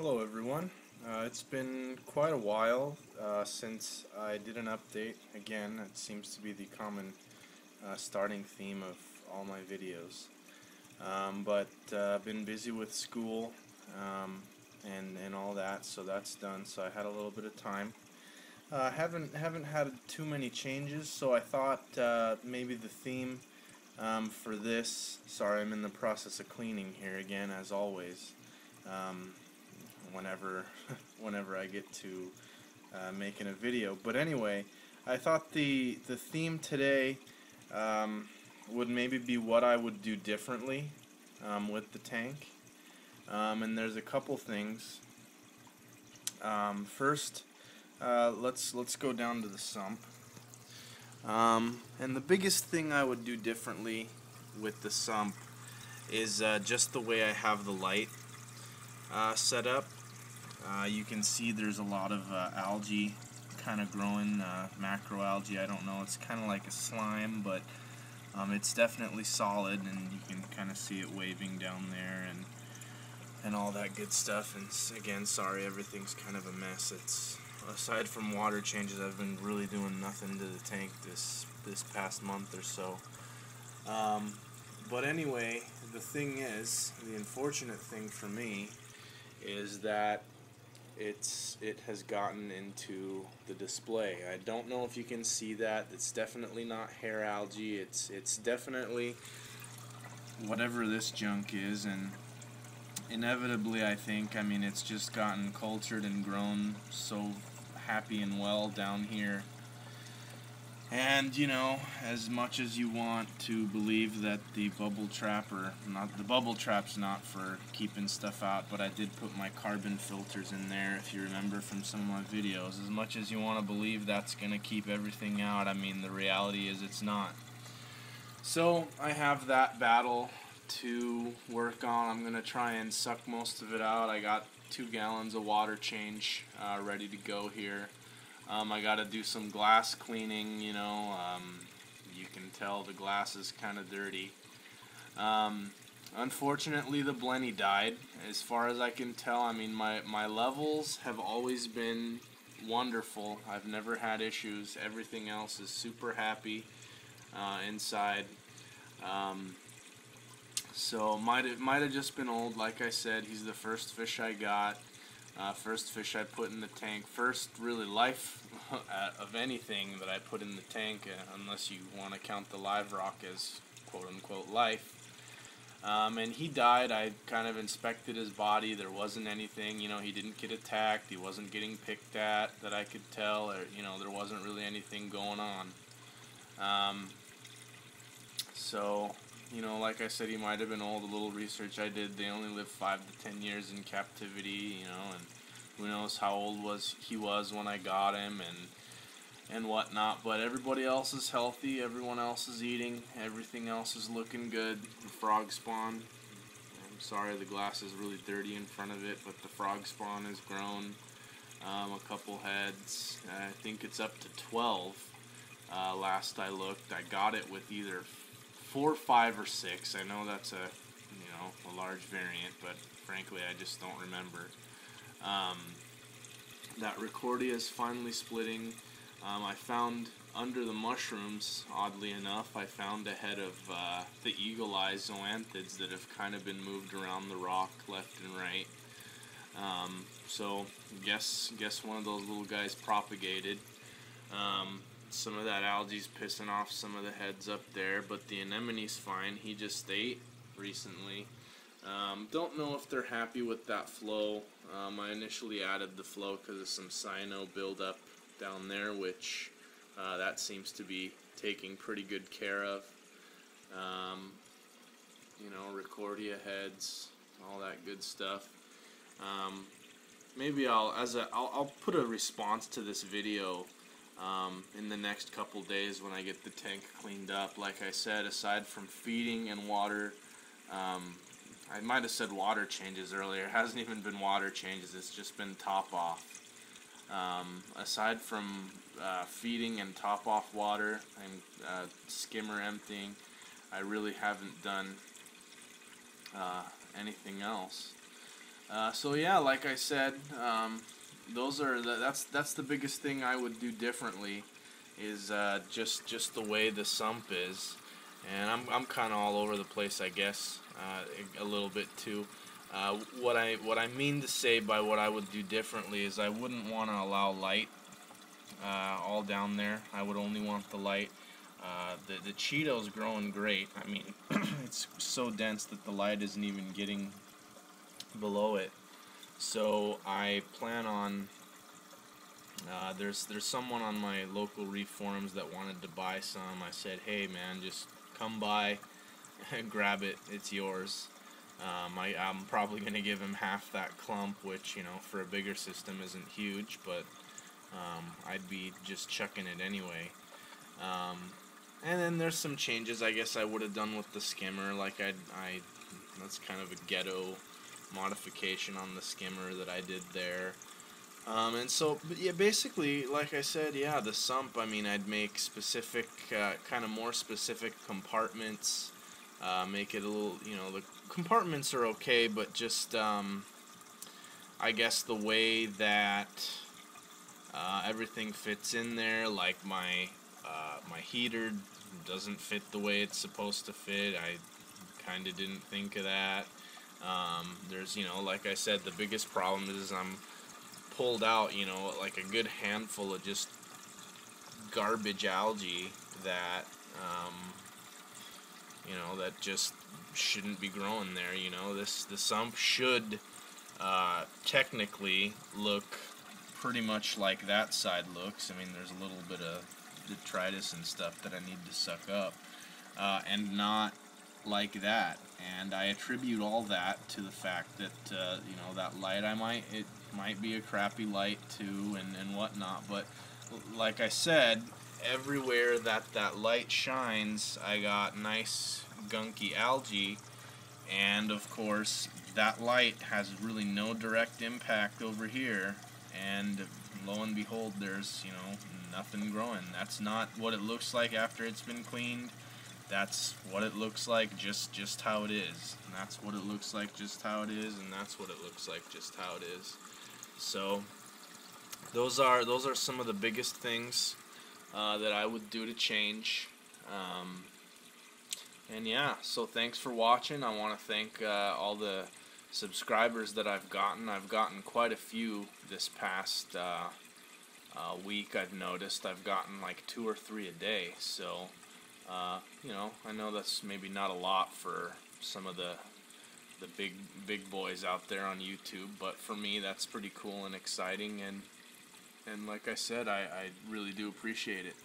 Hello everyone. It's been quite a while since I did an update. Again, it seems to be the common starting theme of all my videos. But I've been busy with school and all that, so that's done. So I had a little bit of time. Haven't had too many changes, so I thought maybe the theme for this. Sorry, I'm in the process of cleaning here again, as always. Whenever whenever I get to making a video. But anyway, I thought the theme today would maybe be what I would do differently with the tank. And there's a couple things. First, let's go down to the sump. And the biggest thing I would do differently with the sump is just the way I have the light set up. You can see there's a lot of algae kind of growing, macroalgae. I don't know, it's kind of like a slime, but it's definitely solid, and you can kind of see it waving down there and all that good stuff. And again, sorry, everything's kind of a mess. It's aside from water changes, I've been really doing nothing to the tank this past month or so. But anyway, the thing is, the unfortunate thing for me is that it has gotten into the display. I don't know if you can see that. It's definitely not hair algae. It's definitely whatever this junk is, and inevitably I mean it's just gotten cultured and grown so happy and well down here. And you know, as much as you want to believe that the bubble trap, or not, the bubble trap's not for keeping stuff out, but I did put my carbon filters in there, if you remember from some of my videos. As much as you want to believe that's going to keep everything out, I mean the reality is it's not. So I have that battle to work on. I'm going to try and suck most of it out. I got 2 gallons of water change ready to go here. I got to do some glass cleaning, you know. You can tell the glass is kind of dirty. Unfortunately, the blenny died, as far as I can tell. I mean, my levels have always been wonderful. I've never had issues. Everything else is super happy inside. So might have just been old. Like I said, he's the first fish I got. First fish I put in the tank, first really life of anything that I put in the tank, unless you want to count the live rock as quote-unquote life. And he died. I kind of inspected his body. There wasn't anything, you know, he didn't get attacked, he wasn't getting picked at that I could tell, or, you know, there wasn't really anything going on. So, you know, like I said, he might have been old. A little research I did, they only live 5 to 10 years in captivity, you know, and who knows how old he was when I got him and whatnot. But everybody else is healthy, everyone else is eating, everything else is looking good. The frog spawn, I'm sorry the glass is really dirty in front of it, but the frog spawn has grown a couple heads. I think it's up to 12 last I looked. I got it with either 4, 5, or 6. I know that's a large variant, but frankly I just don't remember. That Recordia is finally splitting. I found under the mushrooms, oddly enough, I found a head of the eagle eye zoanthids that have kind of been moved around the rock left and right. So guess one of those little guys propagated. Some of that algae's pissing off some of the heads up there, but the anemone's fine. He just ate recently. Don't know if they're happy with that flow. I initially added the flow because of some cyano buildup down there, which that seems to be taking pretty good care of. You know, Recordia heads, all that good stuff. Maybe I'll put a response to this video in the next couple days when I get the tank cleaned up. Like I said, aside from feeding and water, I might have said water changes earlier. It hasn't even been water changes, it's just been top off. Aside from feeding and top off water and skimmer emptying, I really haven't done anything else. So yeah, like I said, that's the biggest thing I would do differently, is just the way the sump is, and I'm kind of all over the place, I guess, a little bit too. What I mean to say by what I would do differently is I wouldn't want to allow light all down there. I would only want the light. The Cheeto's growing great. I mean, it's so dense that the light isn't even getting below it. So I plan on. There's someone on my local reef forums that wanted to buy some. I said, hey man, just come by and grab it. It's yours. I'm probably gonna give him half that clump, which, you know, for a bigger system isn't huge, but I'd be just chucking it anyway. And then there's some changes I guess I would have done with the skimmer. Like that's kind of a ghetto modification on the skimmer that I did there. And so, but yeah, basically, like I said, yeah, the sump, I mean, I'd make specific, kind of more specific compartments, make it a little, you know, the compartments are okay, but just, I guess the way that everything fits in there, like my heater doesn't fit the way it's supposed to fit. I kind of didn't think of that. There's, you know, like I said, the biggest problem is I'm pulled out, you know, like a good handful of just garbage algae that, you know, that just shouldn't be growing there. You know, the sump should technically look pretty much like that side looks. I mean, there's a little bit of detritus and stuff that I need to suck up, and not like that. And I attribute all that to the fact that, you know, that light, it might be a crappy light too, and whatnot, but like I said, everywhere that light shines, I got nice gunky algae, and of course that light has really no direct impact over here, and lo and behold, there's, you know, nothing growing. That's not what it looks like after it's been cleaned. That's what it looks like just how it is. And that's what it looks like just how it is, and that's what it looks like just how it is. So those are some of the biggest things that I would do to change. And yeah, so thanks for watching. I want to thank all the subscribers that I've gotten. I've gotten quite a few this past week. I've noticed I've gotten like 2 or 3 a day. So you know, I know that's maybe not a lot for some of the big boys out there on YouTube, but for me that's pretty cool and exciting, and like I said, I really do appreciate it.